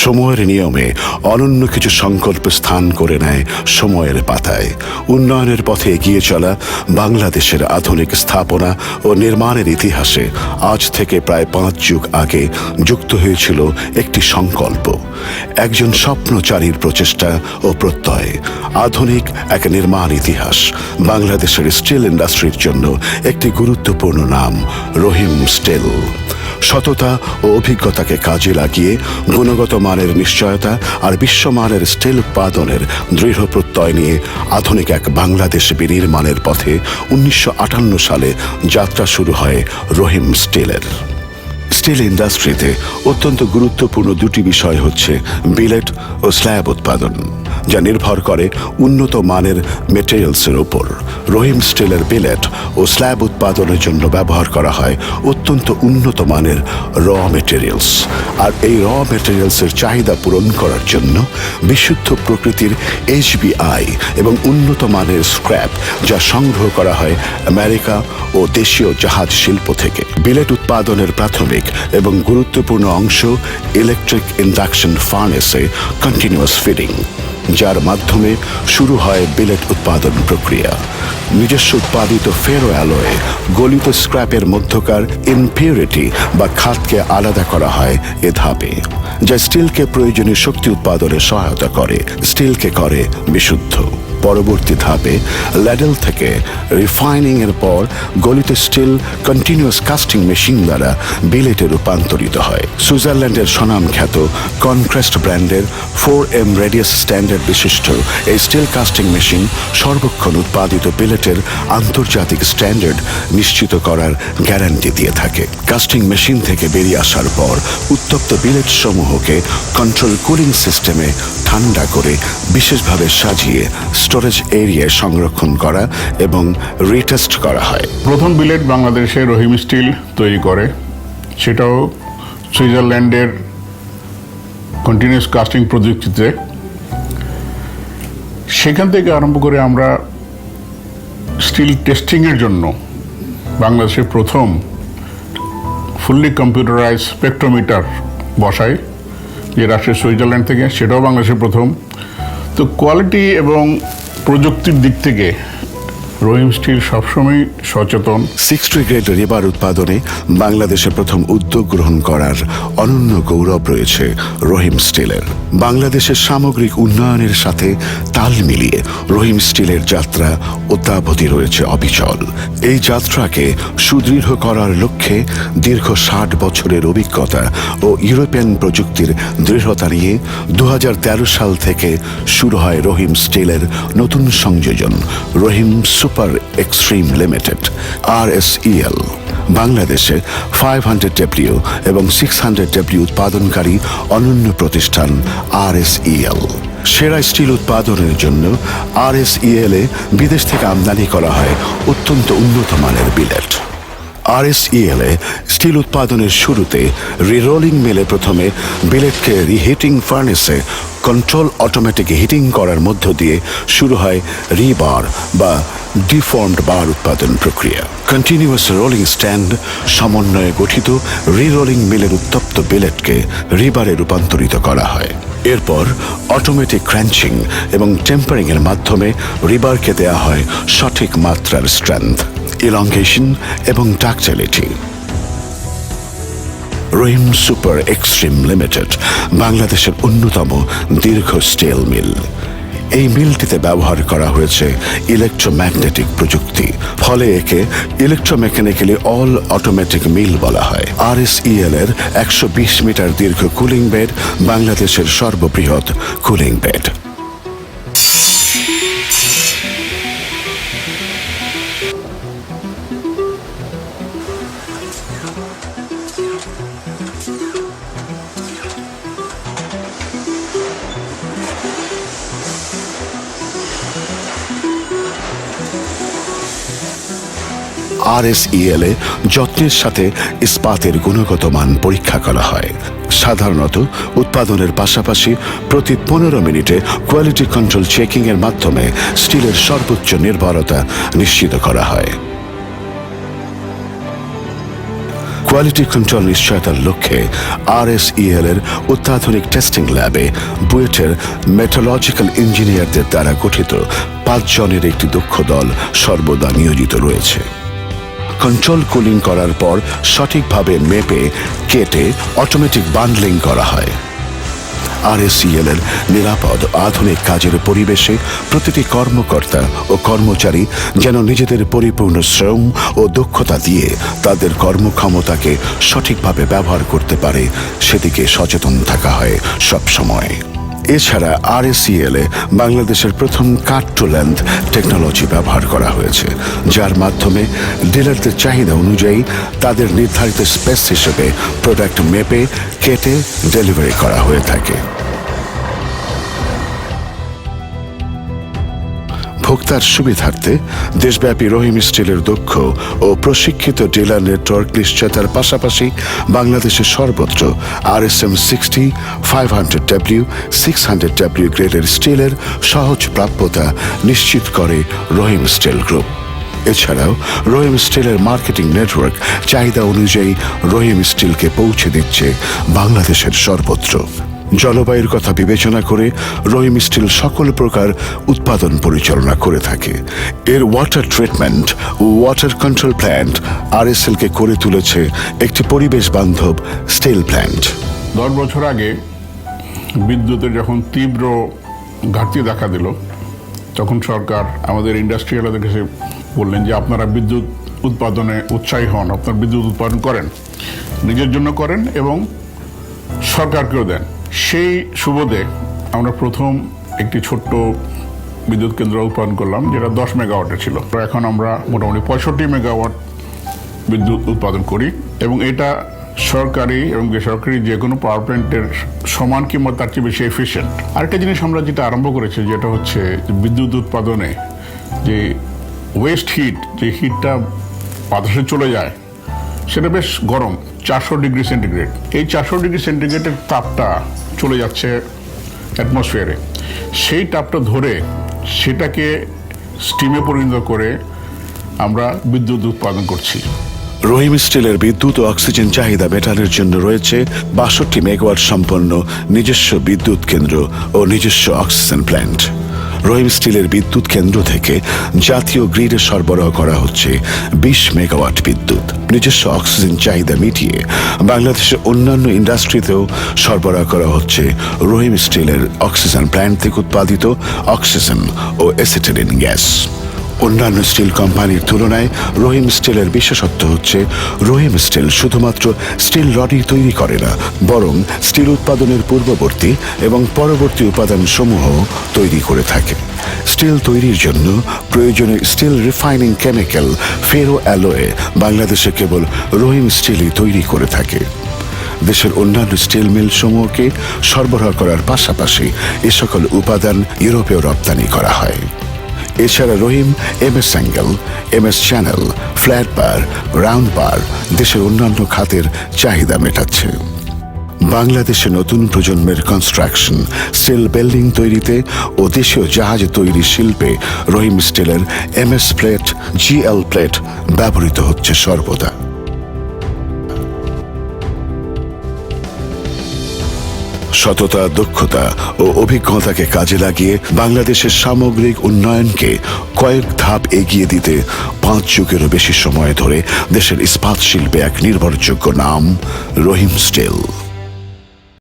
সময়ের নিয়মে অনন্য কিছু সংকল্প স্থান করে নেয় সময়ের পাতায়। উন্নয়নের পথে এগিয়ে চলা বাংলাদেশের আধুনিক স্থাপনা ও নির্মাণের ইতিহাসে আজ থেকে প্রায় 5 যুগ আগে যুক্ত হয়েছিল একটি সংকল্প, একজন স্বপ্নচারীর প্রচেষ্টা ও প্রত্যয়। আধুনিক এক নির্মাণ ইতিহাস, বাংলাদেশের স্টিল ইন্ডাস্ট্রির জন্য একটি গুরুত্বপূর্ণ নাম রহিম স্টিল। সততা ও অভিজ্ঞতাকে কাজে লাগিয়ে গুণগত মানের নিশ্চয়তা আর বিশ্বমানের স্টিল উৎপাদনের দৃঢ় প্রত্যয় নিয়ে আধুনিক এক বাংলাদেশ বিনির্মাণের পথে 1958 সালে যাত্রা শুরু হয় রহিম স্টিলের। স্টিল ইন্ডাস্ট্রিতে অত্যন্ত গুরুত্বপূর্ণ দুটি বিষয় হচ্ছে বিলেট ও স্ল্যাব উৎপাদন, যা নির্ভর করে উন্নত মানের মেটেরিয়ালসের উপর। রহিম স্টিলের বিলেট ও স্ল্যাব উৎপাদনের জন্য ব্যবহার করা হয় অত্যন্ত উন্নত মানের র মেটেরিয়ালস, আর এই র মেটেরিয়ালসের চাহিদা পূরণ করার জন্য বিশুদ্ধ প্রকৃতির HBI এবং উন্নত মানের স্ক্র্যাপ, যা সংগ্রহ করা হয় আমেরিকা ও দেশীয় জাহাজ শিল্প থেকে। বিলেট উৎপাদনের প্রাথমিক এবং গুরুত্বপূর্ণ অংশ ইলেকট্রিক ইন্ডাকশন ফার্নেসে কন্টিনিউয়াস ফিডিং, যার মাধ্যমে শুরু হয় বিলেট উৎপাদন প্রক্রিয়া। নিজস্ব উৎপাদিত ফেরো অ্যালয়ে গলিত স্ক্র্যাপের মধ্যকার ইমপিউরিটি বা খাতকে আলাদা করা হয় এ ধাপে, যা স্টিলকে প্রয়োজনীয় শক্তি উৎপাদনে সহায়তা করে, স্টিলকে করে বিশুদ্ধ। পরবর্তী ধাপে ল্যাডেল থেকে রিফাইনিং এর পর গলিত স্টিল কন্টিনিউয়াস কাস্টিং মেশিন দ্বারা বিলেটে রূপান্তরিত হয়। সুইজারল্যান্ডের স্বনামখ্যাত কনক্রেস্ট ব্র্যান্ডের 4M রেডিয়াস স্ট্যান্ডার্ড বিশিষ্ট এই স্টিল কাস্টিং মেশিন সর্বক্ষণ উৎপাদিত বিলেটের আন্তর্জাতিক স্ট্যান্ডার্ড নিশ্চিত করার গ্যারান্টি দিয়ে থাকে। কাস্টিং মেশিন থেকে বেরিয়ে আসার পর উত্তপ্ত বিলেট সমূহকে কন্ট্রোল কুলিং সিস্টেমে ঠান্ডা করে বিশেষভাবে সাজিয়ে স্টোরেজ এরিয়ায় সংরক্ষণ করা এবং রিটেস্ট করা হয়। প্রথম বিলেট বাংলাদেশে রহিম স্টিল তৈরি করে, সেটাও সুইজারল্যান্ডের কন্টিনিউয়াস কাস্টিং প্রযুক্তিতে। সেখান থেকে আরম্ভ করে আমরা স্টিল টেস্টিংয়ের জন্য বাংলাদেশের প্রথম ফুললি কম্পিউটারাইজ স্পেকট্রোমিটার বসাই, যেটা আসে সুইজারল্যান্ড থেকে, সেটাও বাংলাদেশের প্রথম। তো কোয়ালিটি এবং প্রযুক্তির দিক থেকে রহিম স্টিল সবসময় সচেতন। 60 গ্রেড রিবার উৎপাদনে বাংলাদেশে প্রথম উদ্যোগ গ্রহণ করার অনন্য গৌরব রয়েছে রহিম স্টিলের। বাংলাদেশের সামগ্রিক উন্নয়নের সাথে তাল মিলিয়ে রহিম স্টিলের যাত্রা অদ্যাবধি রয়েছে অবিচল। এই যাত্রাকে সুদৃঢ় করার লক্ষ্যে দীর্ঘ 60 বছরের অভিজ্ঞতা ও ইউরোপিয়ান প্রযুক্তির দৃঢ়তা নিয়ে 2013 সাল থেকে শুরু হয় রহিম স্টিলের নতুন সংযোজন রহিম সুপার এক্সট্রিম লিমিটেড RSEL। বাংলাদেশে 500W এবং 600W উৎপাদনকারী অনন্য প্রতিষ্ঠান RSEL। সেরা স্টিল উৎপাদনের জন্য RSEL এ বিদেশ থেকে আমদানি করা হয় অত্যন্ত উন্নত মানের বিলেট। RSEL এ স্টিল উৎপাদনের শুরুতে রিরোলিং মিলে প্রথমে বিলেটকে রিহিটিং ফার্নেসে কন্ট্রোল অটোমেটিক হিটিং করার মধ্য দিয়ে শুরু হয় রিবার বা ডিফর্মড বার উৎপাদন প্রক্রিয়া। কন্টিনিউয়াস রোলিং স্ট্যান্ড সমন্বয়ে গঠিত রিরোলিং মিলের উত্তপ্ত বিলেটকে রিবারে রূপান্তরিত করা হয়। এরপর অটোমেটিক ক্র্যাঞ্চিং এবং টেম্পারিং এর মাধ্যমে রিবারকে দেয়া হয় সঠিক মাত্রার স্ট্রেংথ, ইলংগেশন এবং ডাকটিলিটি। রহিম সুপার এক্সট্রিম লিমিটেড বাংলাদেশের অন্যতম দীর্ঘ স্টিল মিল। এই মিলটিতে ব্যবহার করা হয়েছে ইলেকট্রোম্যাগনেটিক প্রযুক্তি, ফলে একে ইলেকট্রোমেকানিক্যালি অল অটোমেটিক মিল বলা হয়। RSEL এর 120 মিটার দীর্ঘ কুলিং বেড বাংলাদেশের সর্ববৃহৎ কুলিং বেড। RSEL এ যত্নের সাথে ইস্পাতের গুণগত মান পরীক্ষা করা হয়। সাধারণত উৎপাদনের পাশাপাশি প্রতি 15 মিনিটে কোয়ালিটি কন্ট্রোল চেকিং এর মাধ্যমে স্টিলের সর্বোচ্চ নির্ভরতা নিশ্চিত করা হয়। কোয়ালিটি কন্ট্রোল নিশ্চয়তার লক্ষ্যে RSEL এর অত্যাধুনিক টেস্টিং ল্যাবে বুয়েটের মেট্রোলজিক্যাল ইঞ্জিনিয়ারদের দ্বারা গঠিত 5 জনের একটি দক্ষ দল সর্বদা নিয়োজিত রয়েছে। কন্ট্রোল কুলিং করার পর সঠিকভাবে মেপে কেটে অটোমেটিক বান্ডলিং করা হয়। RSEL এর নিরাপদ আধুনিক কাজের পরিবেশে প্রতিটি কর্মকর্তা ও কর্মচারী যেন নিজেদের পরিপূর্ণ শ্রম ও দক্ষতা দিয়ে তাদের কর্মক্ষমতাকে সঠিকভাবে ব্যবহার করতে পারে সেদিকে সচেতন থাকা হয় সব সময়। এছাড়া RSEL এ বাংলাদেশের প্রথম কাট টু লেন্থ টেকনোলজি ব্যবহার করা হয়েছে, যার মাধ্যমে ডিলারদের চাহিদা অনুযায়ী তাদের নির্ধারিত স্পেস হিসেবে প্রোডাক্ট মেপে কেটে ডেলিভারি করা হয়ে থাকে। ভোক্তার সুবিধার্থে দেশব্যাপী রহিম স্টিলের দক্ষ ও প্রশিক্ষিত ডিলার নেটওয়ার্ক নিশ্চয়তার পাশাপাশি বাংলাদেশের সর্বত্র RSM 60, 500W, 600W গ্রেডের স্টিলের সহজ প্রাপ্যতা নিশ্চিত করে রহিম স্টিল গ্রুপ। এছাড়াও রহিম স্টিলের মার্কেটিং নেটওয়ার্ক চাহিদা অনুযায়ী রহিম স্টিলকে পৌঁছে দিচ্ছে বাংলাদেশের সর্বত্র। জলবায়ুর কথা বিবেচনা করে রহিম স্টিল সকল প্রকার উৎপাদন পরিচালনা করে থাকে। এর ওয়াটার ট্রিটমেন্ট ও ওয়াটার কন্ট্রোল প্ল্যান্ট RSL কে করে তুলেছে একটি পরিবেশ বান্ধব স্টিল প্ল্যান্ট। 10 বছর আগে বিদ্যুতের যখন তীব্র ঘাটতি দেখা দিল, তখন সরকার আমাদের ইন্ডাস্ট্রিয়ালদের কাছে বললেন যে আপনারা বিদ্যুৎ উৎপাদনে উৎসাহী হন, আপনারা বিদ্যুৎ উৎপাদন করেন, নিজের জন্য করেন এবং সরকারকেও দেন। সেই সুবাদে আমরা প্রথম একটি ছোট্ট বিদ্যুৎ কেন্দ্র উৎপাদন করলাম, যেটা 10 মেগাওয়াটের ছিল। এখন আমরা মোটামুটি 65 মেগাওয়াট বিদ্যুৎ উৎপাদন করি এবং এটা সরকারি এবং বেসরকারি যে কোনো পাওয়ার প্ল্যান্টের সমান কিংবা তার চেয়ে বেশি এফিশিয়েন্ট। আরেকটা জিনিস আমরা যেটা আরম্ভ করেছি, যেটা হচ্ছে বিদ্যুৎ উৎপাদনে যে ওয়েস্ট হিট, যে হিটটা বাতাসে চলে যায়, সেটা বেশ গরম, 400 ডিগ্রি সেন্টিগ্রেড। এই 400 ডিগ্রি সেন্টিগ্রেডের তাপটা চলে যাচ্ছে অ্যাটমসফিয়ারে। সেই তাপটা ধরে সেটাকে স্টিমে পরিণত করে আমরা বিদ্যুৎ উৎপাদন করছি। রহিম স্টিলের বিদ্যুৎ ও অক্সিজেন চাহিদা মেটানোর জন্য রয়েছে 62 মেগাওয়াট সম্পন্ন নিজস্ব বিদ্যুৎ কেন্দ্র ও নিজস্ব অক্সিজেন প্ল্যান্ট। রহিম স্টিলের বিদ্যুৎ কেন্দ্র থেকে জাতীয় গ্রিডে সরবরাহ করা হচ্ছে 20 মেগাওয়াট বিদ্যুৎ। নিজস্ব অক্সিজেন চাহিদা মিটিয়ে বাংলাদেশের অন্যান্য ইন্ডাস্ট্রিতেও সরবরাহ করা হচ্ছে রহিম স্টিলের অক্সিজেন প্ল্যান্ট থেকে উৎপাদিত অক্সিজেন ও অ্যাসিটিলিন গ্যাস। অন্যান্য স্টিল কোম্পানির তুলনায় রহিম স্টিলের বিশেষত্ব হচ্ছে রহিম স্টিল শুধুমাত্র স্টিল রডই তৈরি করে না, বরং স্টিল উৎপাদনের পূর্ববর্তী এবং পরবর্তী উপাদানসমূহ তৈরি করে থাকে। স্টিল তৈরির জন্য প্রয়োজনীয় স্টিল রিফাইনিং কেমিক্যাল ফেরো অ্যালয়ে বাংলাদেশে কেবল রহিম স্টিলই তৈরি করে থাকে। দেশের অন্যান্য স্টিল মিল সমূহকে সরবরাহ করার পাশাপাশি এ সকল উপাদান ইউরোপেও রপ্তানি করা হয়। এছাড়া রহিম MS angle, MS channel, flat বার, রাউন্ড বার দেশের অন্যান্য খাতের চাহিদা মেটাচ্ছে। বাংলাদেশে নতুন প্রজন্মের কনস্ট্রাকশন, স্টিল বিল্ডিং তৈরিতে ও দেশীয় জাহাজ তৈরি শিল্পে রহিম স্টিলের MS প্লেট, GL প্লেট ব্যবহৃত হচ্ছে সর্বদা। সততা, দক্ষতা ও অভিজ্ঞতাকে কাজে লাগিয়ে বাংলাদেশের সামগ্রিক উন্নয়নকে কয়েক ধাপ এগিয়ে দিতে 5 যুগেরও বেশি সময় ধরে দেশের ইস্পাত শিল্পে এক নির্ভরযোগ্য নাম রহিম স্টিল।